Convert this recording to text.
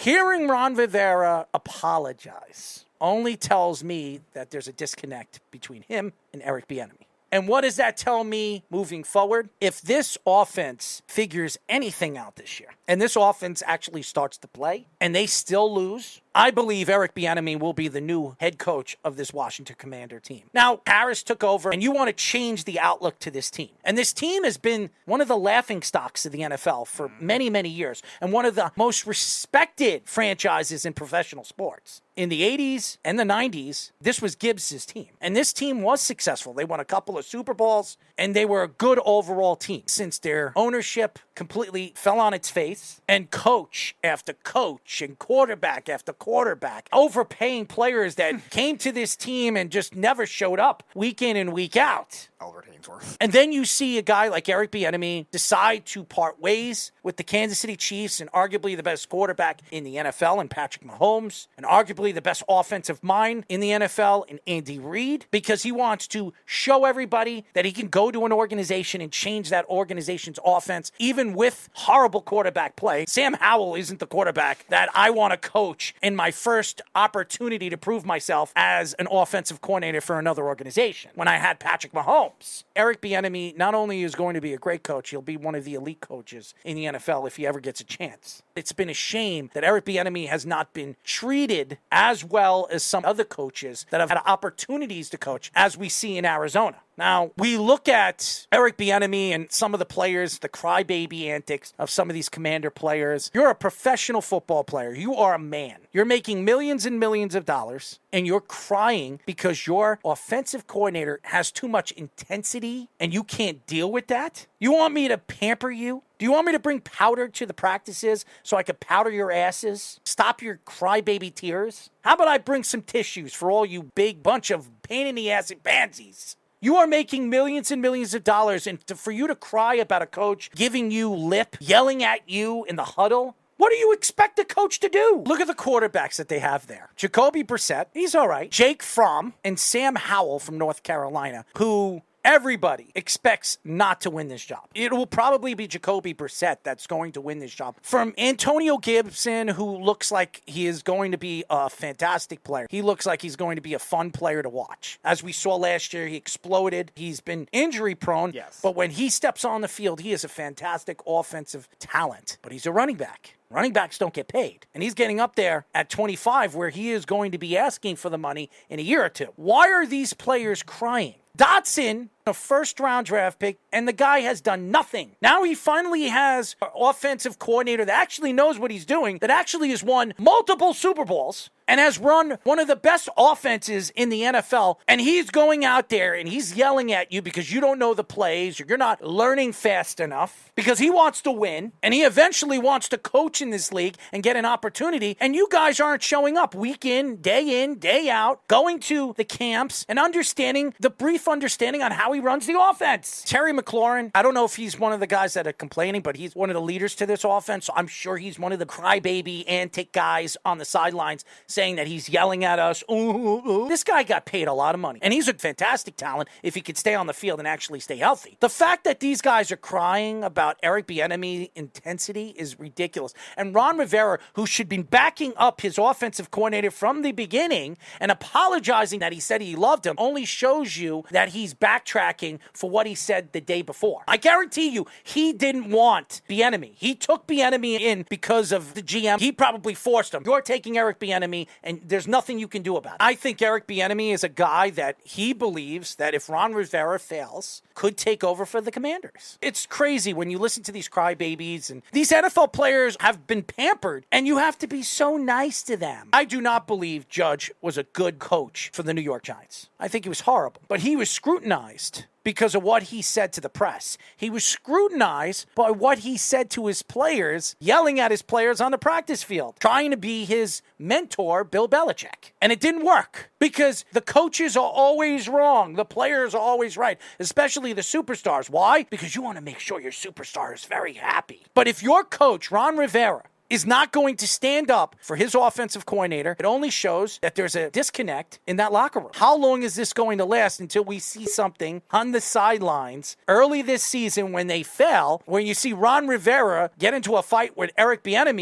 Hearing Ron Rivera apologize only tells me that there's a disconnect between him and Eric Bieniemy. And what does that tell me moving forward? If this offense figures anything out this year, and this offense actually starts to play, and they still lose, I believe Eric Bieniemy will be the new head coach of this Washington Commander team. Now, Harris took over, and you want to change the outlook to this team. And this team has been one of the laughingstocks of the NFL for many, many years, and one of the most respected franchises in professional sports. In the 80s and the 90s, this was Gibbs' team. And this team was successful. They won a couple of Super Bowls, and they were a good overall team. Since their ownership completely fell on its face, and coach after coach and quarterback after quarterback, overpaying players that came to this team and just never showed up week in and week out. Albert Hainsworth. And then you see a guy like Eric Bieniemy decide to part ways with the Kansas City Chiefs and arguably the best quarterback in the NFL in Patrick Mahomes, and arguably the best offensive mind in the NFL in Andy Reid, because he wants to show everybody that he can go to an organization and change that organization's offense, even with horrible quarterback play. Sam Howell isn't the quarterback that I want to coach in my first opportunity to prove myself as an offensive coordinator for another organization when I had Patrick Mahomes. Eric Bieniemy not only is going to be a great coach, he'll be one of the elite coaches in the NFL if he ever gets a chance. It's been a shame that Eric Bieniemy has not been treated as well as some other coaches that have had opportunities to coach, as we see in Arizona. Now, we look at Eric Bieniemy and some of the players, the crybaby antics of some of these Commander players. You're a professional football player. You are a man. You're making millions and millions of dollars, and you're crying because your offensive coordinator has too much intensity, and you can't deal with that? You want me to pamper you? Do you want me to bring powder to the practices so I could powder your asses? Stop your crybaby tears? How about I bring some tissues for all you big bunch of pain-in-the-ass pansies? You are making millions and millions of dollars, and for you to cry about a coach giving you lip, yelling at you in the huddle, what do you expect a coach to do? Look at the quarterbacks that they have there. Jacoby Brissett, he's all right. Jake Fromm and Sam Howell from North Carolina, who everybody expects not to win this job. It will probably be Jacoby Brissett that's going to win this job. From Antonio Gibson, who looks like he is going to be a fantastic player. He looks like he's going to be a fun player to watch. As we saw last year, he exploded. He's been injury prone, Yes. But when he steps on the field, he is a fantastic offensive talent. But he's a running back. Running backs don't get paid. And he's getting up there at 25, where he is going to be asking for the money in a year or two. Why are these players crying? Dotson, a first-round draft pick, and the guy has done nothing. Now he finally has an offensive coordinator that actually knows what he's doing, that actually has won multiple Super Bowls, and has run one of the best offenses in the NFL, and he's going out there and he's yelling at you because you don't know the plays or you're not learning fast enough, because he wants to win, and he eventually wants to coach in this league and get an opportunity, and you guys aren't showing up week in, day out, going to the camps and understanding the brief understanding on how he runs the offense. Terry McLaurin, I don't know if he's one of the guys that are complaining, but he's one of the leaders to this offense, so I'm sure he's one of the crybaby antic guys on the sidelines saying that he's yelling at us. Ooh. This guy got paid a lot of money, and he's a fantastic talent if he could stay on the field and actually stay healthy. The fact that these guys are crying about Eric Bieniemy intensity is ridiculous. And Ron Rivera, who should be backing up his offensive coordinator from the beginning and apologizing that he said he loved him, only shows you that he's backtracking for what he said the day before. I guarantee you, he didn't want Bieniemy. He took Bieniemy in because of the GM. He probably forced him. You're taking Eric Bieniemy, and there's nothing you can do about it. I think Eric Bieniemy is a guy that he believes that if Ron Rivera fails, could take over for the Commanders. It's crazy when you listen to these crybabies, and these NFL players have been pampered, and you have to be so nice to them. I do not believe Judge was a good coach for the New York Giants. I think he was horrible, but he was scrutinized because of what he said to the press. He was scrutinized by what he said to his players, yelling at his players on the practice field, trying to be his mentor, Bill Belichick. And it didn't work because the coaches are always wrong. The players are always right, especially the superstars. Why? Because you want to make sure your superstar is very happy. But if your coach, Ron Rivera, is not going to stand up for his offensive coordinator, it only shows that there's a disconnect in that locker room. How long is this going to last until we see something on the sidelines early this season when they fell, when you see Ron Rivera get into a fight with Eric Bieniemy?